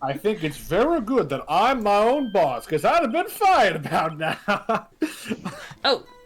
I think it's very good that I'm my own boss, because I'd have been fired about now.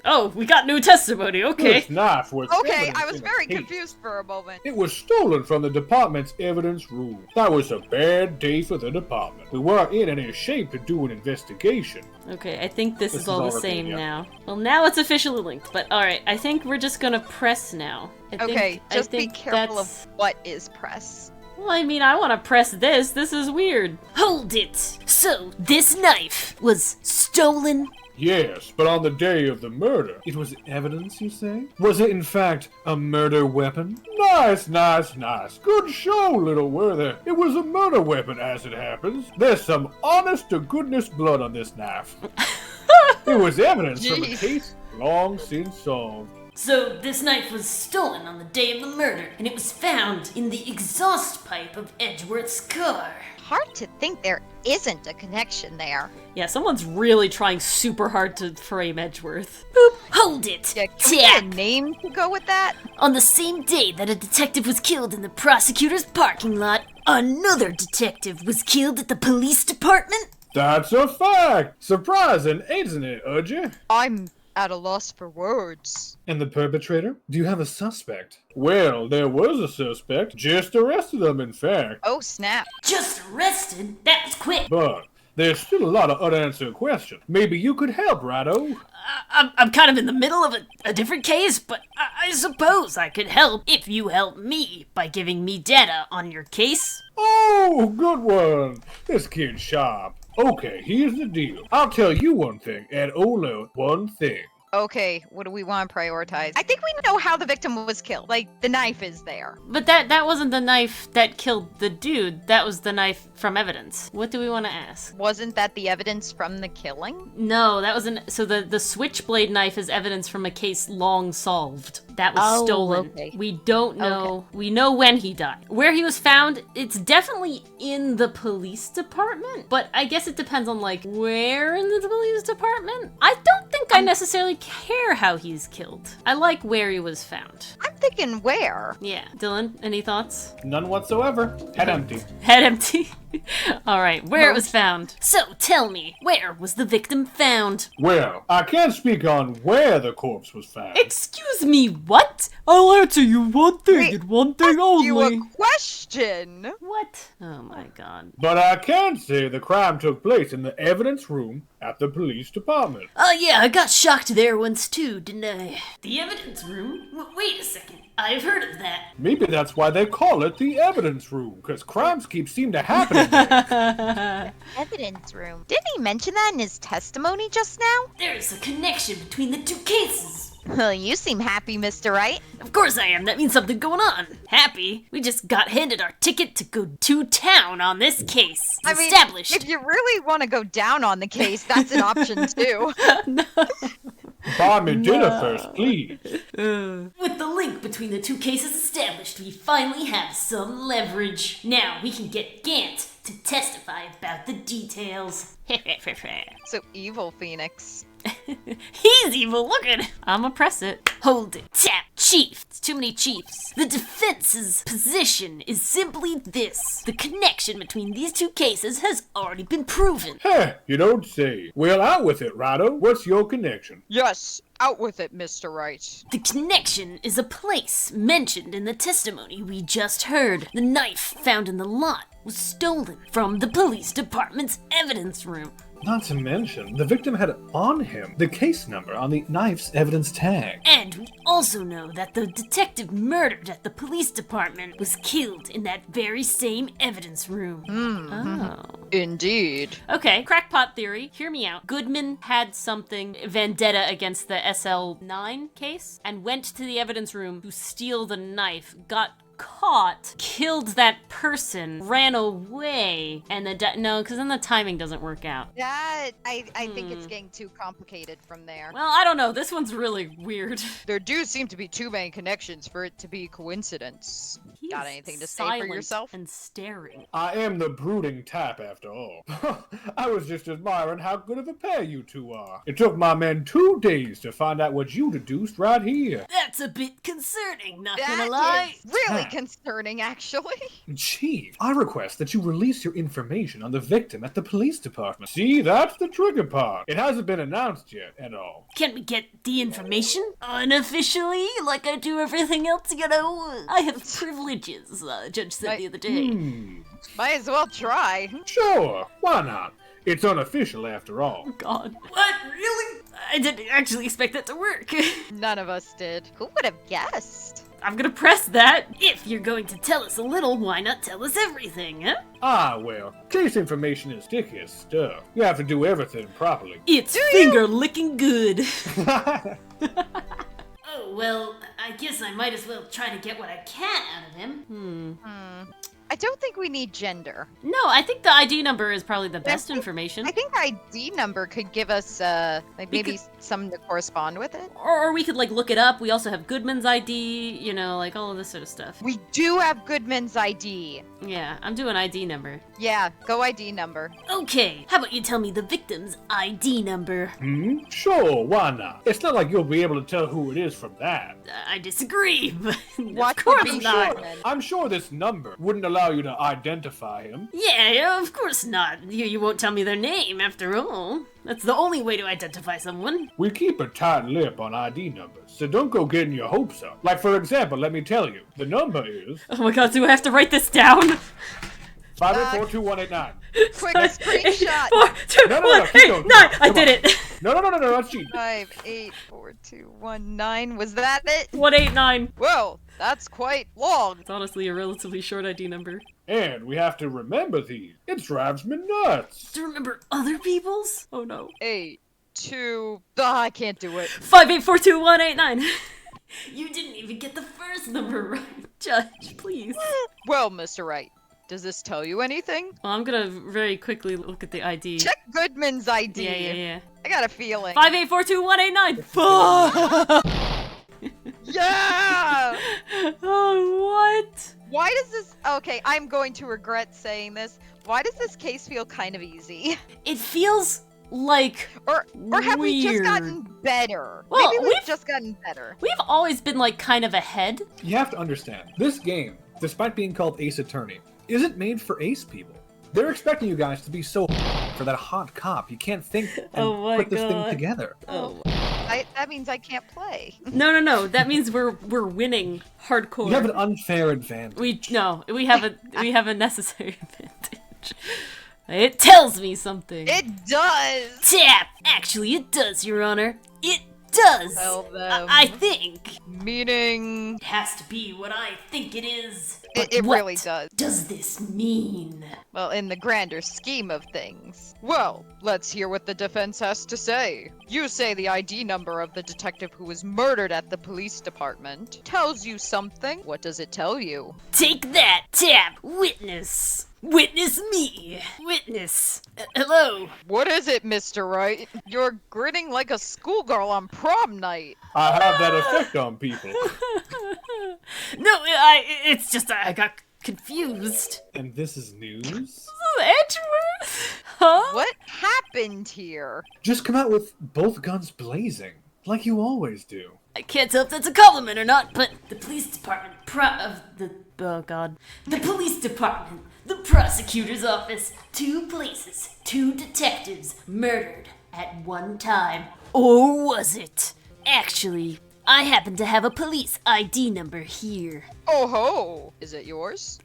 Oh, we got new testimony, okay. This knife was Okay, evidence I was in the very case. confused for a moment. It was stolen from the department's evidence room. That was a bad day for the department. We weren't in any shape to do an investigation. Okay, I think this is is all the all same okay, yeah. now. Well, now it's officially linked, but alright, I think we're just gonna press now. Okay, just be think careful that's- of what is press. Well, I mean, I want to press this. This is weird. Hold it! So, this knife was stolen? Yes, but on the day of the murder. It was evidence, you say? Was it in fact a murder weapon? Nice. Good show, little Werther. It was a murder weapon, as it happens. There's some honest-to-goodness blood on this knife. It was evidence from a Jeez. case long since solved. So, this knife was stolen on the day of the murder, and it was found in the exhaust pipe of Edgeworth's car. Hard to think there isn't a connection there. Yeah, someone's really trying super hard to frame Edgeworth. Boop. Hold it! Yeah, can we get a Tap! name to go with that? On the same day that a detective was killed in the prosecutor's parking lot, another detective was killed at the police department? That's a fact! Surprising, isn't it, Udgy? I'm at a loss for words. And the perpetrator? Do you have a suspect? Well, there was a suspect. Just arrested them, in fact. Oh, snap. Just arrested? That was quick! But there's still a lot of unanswered questions. Maybe you could help, Righto. I'm kind of in the middle of a different case, but I suppose I could help if you help me by giving me data on your case. Oh, good one. This kid's sharp. Okay, here's the deal. I'll tell you one thing, and Ola one thing. Okay, what do we want to prioritize? I think we know how the victim was killed. Like, the knife is there. But that wasn't the knife that killed the dude. That was the knife from evidence. What do we want to ask? Wasn't that the evidence from the killing? No, that was so the switchblade knife is evidence from a case long solved. That was Oh, stolen. okay. We don't know. We know when he died. Where he was found, it's definitely in the police department, but I guess it depends on like where in the police department. I don't think I necessarily care how he's killed. I like where he was found. I'm thinking where? Yeah. Dylan, any thoughts? None whatsoever. Head empty. Head empty. All right, where it was found. So tell me, where was the victim found? Well, I can't speak on where the corpse was found. Excuse me, what? I'll answer you one thing Wait, and one thing You a only. question? What? Oh my god. But I can say the crime took place in the evidence room at the police department. Oh yeah, I got shocked there once too, didn't I? The evidence room? Wait a second, I've heard of that. Maybe that's why they call it the evidence room, because crimes seem to happen in there. Evidence room. Didn't he mention that in his testimony just now? There's a connection between the two cases. Well, you seem happy, Mr. Wright. Of course I am, that means something going on. Happy? We just got handed our ticket to go to town on this case. I mean, Established. if you really want to go down on the case, that's an option too. Buy me dinner first, please. With the link between the two cases established, we finally have some leverage. Now we can get Gant to testify about the details. So evil, Phoenix. He's evil looking. I'ma press it. Hold it. Tap. Chief. It's too many chiefs. The defense's position is simply this. The connection between these two cases has already been proven. Heh, you don't say. Well, out with it, Righto. What's your connection? Yes, out with it, Mr. Wright. The connection is a place mentioned in the testimony we just heard. The knife found in the lot was stolen from the police department's evidence room. Not to mention, the victim had on him the case number on the knife's evidence tag. And we also know that the detective murdered at the police department was killed in that very same evidence room. Oh. Indeed. Okay, crackpot theory. Hear me out. Goodman had something vendetta against the SL9 case and went to the evidence room to steal the knife, got caught, killed that person, ran away, and no, because then the timing doesn't work out. That, I think it's getting too complicated from there. Well, I don't know. This one's really weird. There do seem to be too many connections for it to be coincidence. He Got is anything to say for silent yourself? and staring. I am the brooding type, after all. I was just admiring how good of a pair you two are. It took my men 2 days to find out what you deduced right here. That's a bit concerning, not gonna That lie. is really concerning, actually. Chief, I request that you release your information on the victim at the police department. See, that's the trigger part. It hasn't been announced yet at all. Can we get the information? Unofficially? Like I do everything else, you know? I have privileges, Judge said the other day. Might as well try. Sure, why not? It's unofficial after all. God. What? Really? I didn't actually expect that to work. None of us did. Who would have guessed? I'm gonna press that. If you're going to tell us a little, why not tell us everything, huh? Ah, well, case information is sticky as stuff. You have to do everything properly. It's finger-licking good. Oh, well, I guess I might as well try to get what I can out of him. I don't think we need gender. No, I think the ID number is probably the best information. I think the ID number could give us, maybe something to correspond with it. Or we could, like, look it up. We also have Goodman's ID, you know, like, all of this sort of stuff. We do have Goodman's ID. Yeah, I'm doing ID number. Yeah, go ID number. Okay, how about you tell me the victim's ID number? Sure, why not? It's not like you'll be able to tell who it is from that. I disagree, but What of course could be not. Goodman? I'm sure this number wouldn't allow you to identify him. Yeah, of course not. You won't tell me their name, after all. That's the only way to identify someone. We keep a tight lip on ID numbers, so don't go getting your hopes up. Like, for example, let me tell you, the number is Oh my god, do I have to write this down? 5842189. Quick screenshot. 4, 2, No, 1, keep 8, going. 9! I Come did on. it! No, that's cheating. 584219. Was that it? 189. Whoa, that's quite long. It's honestly a relatively short ID number. And we have to remember these. It drives me nuts. To remember other people's? Oh no. 8, 2. I can't do it. 5842189. You didn't even get the first number right. Judge, please. Well, Mr. Wright, does this tell you anything? Well, I'm gonna very quickly look at the ID. Check Goodman's ID. Yeah. I got a feeling. 5842189. Yeah! Oh, what? Why does this... Okay, I'm going to regret saying this. Why does this case feel kind of easy? It feels like Or have we just weird. gotten better? Well, Maybe we've we've- just gotten better. We've always been like kind of ahead. You have to understand, this game, despite being called Ace Attorney, isn't made for ace people. They're expecting you guys to be so for that hot cop. You can't think and Oh my put this thing God. together. Oh. That means I can't play. No. That means we're winning hardcore. You have an unfair advantage. We have a necessary advantage. It tells me something. It does! Tap! Actually, it does, Your Honor. It does! Tell them. I think. Meaning... It has to be what I think it is. It What really does. does this mean? Well, in the grander scheme of things. Well, let's hear what the defense has to say. You say the ID number of the detective who was murdered at the police department tells you something. What does it tell you? Take that! Tap! Witness! Witness me! Witness! Hello? What is it, Mr. Wright? You're grinning like a schoolgirl on prom night. I have that effect on people. No, it's just I got confused. And this is news? Edgeworth? Huh? What happened here? Just come out with both guns blazing, like you always do. I can't tell if that's a compliment or not, but the police department Oh god. the police department, the prosecutor's office, 2 places, 2 detectives murdered at one time. Or was it? Actually, I happen to have a police ID number here. Oh ho! Is it yours?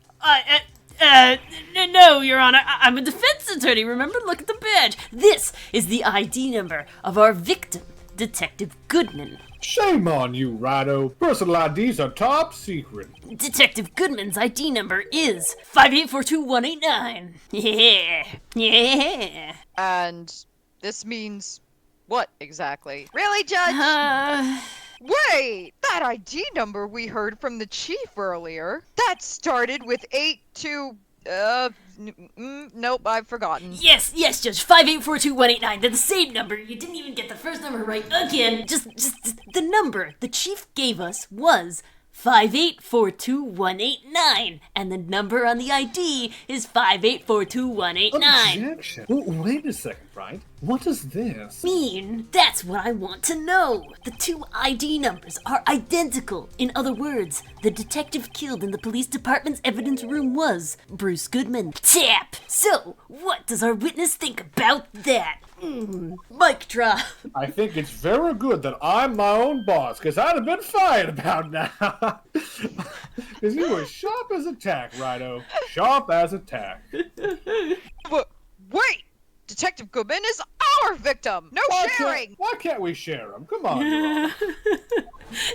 No, Your Honor. I'm a defense attorney. Remember? Look at the badge. This is the ID number of our victim, Detective Goodman. Shame on you, Rido. Personal IDs are top secret. Detective Goodman's ID number is 5842189. Yeah. And this means what exactly? Really, Judge? Wait! That ID number we heard from the chief earlier, that started with 82... nope, I've forgotten. Yes, Judge. 5842189. They're the same number. You didn't even get the first number right again. Just the number the chief gave us was 5842189, and the number on the ID is 5842189. Objection. Wait a second, Wright. What does this Mean? That's what I want to know. The two ID numbers are identical. In other words, the detective killed in the police department's evidence room was Bruce Goodman. Tap! So, what does our witness think about that? Mic drop. I think it's very good that I'm my own boss, because I'd have been fired about now. Because you were sharp as a tack, Righto. Sharp as a tack. Wait! Detective Goodman is our victim! No sharing! Why can't we share them? Come on, Your Honor.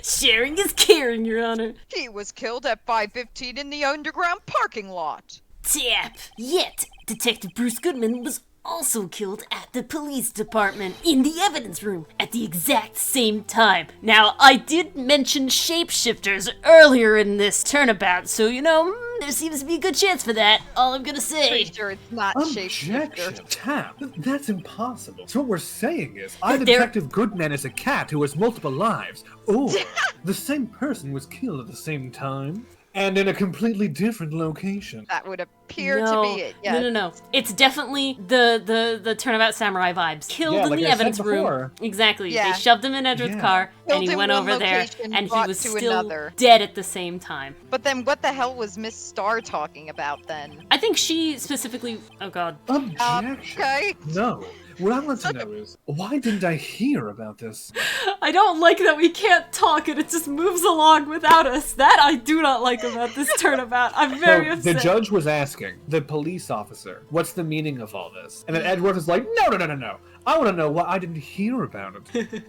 Sharing is caring, Your Honor. He was killed at 5:15 in the underground parking lot. Tap! Yet, Detective Bruce Goodman was also killed at the police department in the evidence room at the exact same time. Now, I did mention shapeshifters earlier in this turnabout, so there seems to be a good chance for that. All I'm gonna say. Pretty sure it's not Objection. shapeshifter. Tap. That's impossible. So what we're saying is, either Detective Goodman is a cat who has multiple lives, or the same person was killed at the same time, and in a completely different location. That would appear to be it, yes. No. It's definitely the Turnabout Samurai vibes. Killed in like the I said evidence room. before. Exactly. Yeah. They shoved him in Edward's car, and Killed he in went one over there, location, and he brought was to still another. dead at the same time. But then what the hell was Miss Starr talking about then? I think she specifically. Oh God. Objection. Okay. No. What I want to know is, why didn't I hear about this? I don't like that we can't talk and it just moves along without us. That I do not like about this turnabout. I'm very So, upset. the judge was asking the police officer, what's the meaning of all this? And then Edward was like, no. I want to know why I didn't hear about it.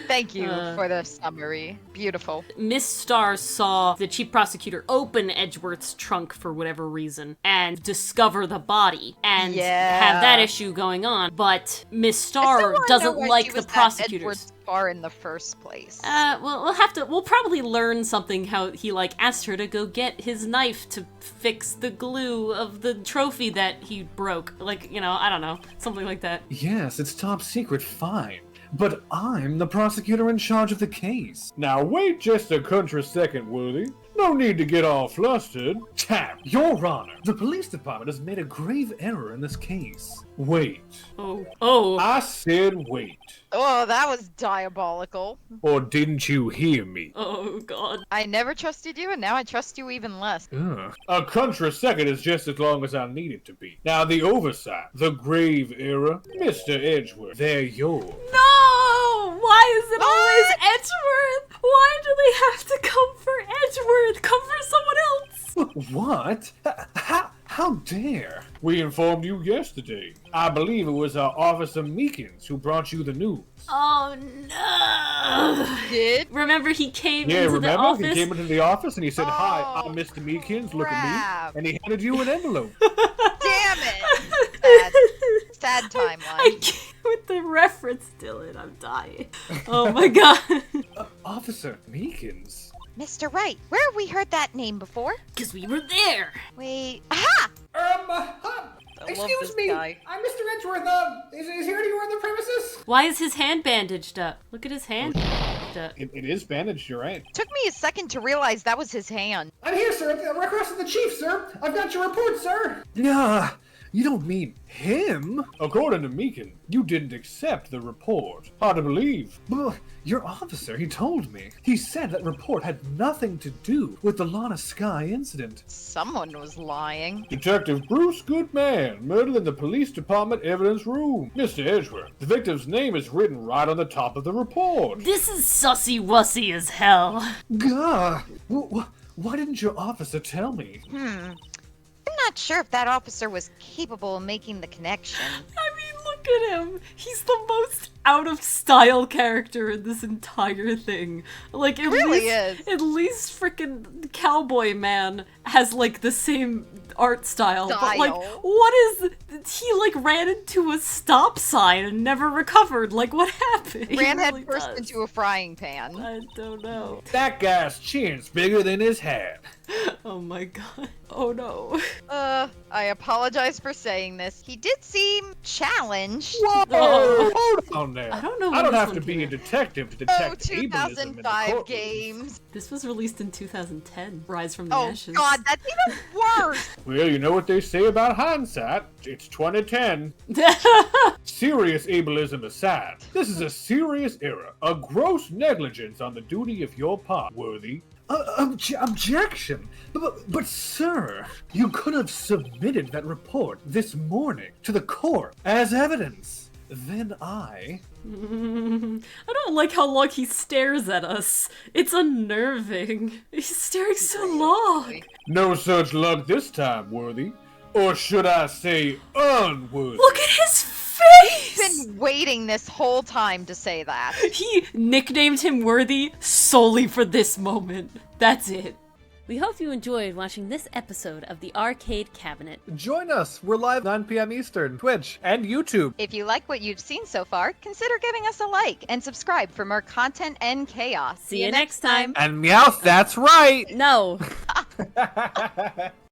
Thank you for the summary. Beautiful. Miss Starr saw the chief prosecutor open Edgeworth's trunk for whatever reason and discover the body and have that issue going on. But Miss Starr doesn't like the prosecutors. Bar in the first place. Well, we'll probably learn something how he asked her to go get his knife to fix the glue of the trophy that he broke. I don't know, something like that. Yes, it's top secret, fine. But I'm the prosecutor in charge of the case. Now wait just a country second, Worthy. No need to get all flustered. Tap, Your Honor, the police department has made a grave error in this case. Wait. Oh. I said wait. Oh, that was diabolical. Or didn't you hear me? Oh, God. I never trusted you, and now I trust you even less. A country second is just as long as I need it to be. Now the oversight, the grave error, Mr. Edgeworth, they're yours. No! Why is it always Edgeworth? Why do they have to come for Edgeworth? Come for someone else! What? How dare? We informed you yesterday. I believe it was Officer Meekins who brought you the news. Oh, no! Did? Remember he came Yeah, into remember? the office? He came into the office and he said, "Hi, Oh, I'm Mr. Meekins, look at crap. me." And he handed you an envelope. Damn it! Sad I timeline. can't with the reference, Dylan. I'm dying. Oh my God. Officer Meekins? Mr. Wright, where have we heard that name before? Because we were there. Wait. Aha! Excuse me, guy. I'm Mr. Edgeworth. Is here anyone on the premises? Why is his hand bandaged up? Look at his hand bandaged up. It is bandaged, you're right. Took me a second to realize that was his hand. I'm here, sir. Requesting the chief, sir. I've got your report, sir. Nah, you don't mean him? According to Meekin, you didn't accept the report. Hard to believe. But your officer, he told me. He said that report had nothing to do with the Lana Sky incident. Someone was lying. Detective Bruce Goodman, murdered in the police department evidence room. Mr. Edgeworth, the victim's name is written right on the top of the report. This is sussy-wussy as hell. Gah! Why didn't your officer tell me? I'm not sure if that officer was capable of making the connection. I mean, look at him. He's the most out of style character in this entire thing. Like, at least freaking Cowboy Man has the same art style. But what is? He ran into a stop sign and never recovered. What happened? He Ran really head first does. into a frying pan. I don't know. That guy's chin's bigger than his head. Oh my god. Oh no. I apologize for saying this. He did seem challenged. Whoa! Oh. Hold on there. I don't know when I don't this have one to be came a out. detective to Oh, detect ableism in the 2005 courtroom. games. This was released in 2010. Rise from the Oh Ashes. god, that's even worse! Well, you know what they say about hindsight? It's 2010. Serious ableism aside, this is a serious error, a gross negligence on the duty of your part, Worthy. Objection! But sir, you could have submitted that report this morning to the court as evidence. Then I don't like how long he stares at us. It's unnerving. He's staring so long. No such luck this time, Worthy. Or should I say, unworthy? Look at his face! Been waiting this whole time to say that. He nicknamed him Worthy solely for this moment. That's it. We hope you enjoyed watching this episode of the Arcade Cabinet. Join us. We're live 9 p.m. Eastern, Twitch, and YouTube. If you like what you've seen so far, consider giving us a like and subscribe for more content and chaos. See you next time. And Meowth, that's right! No.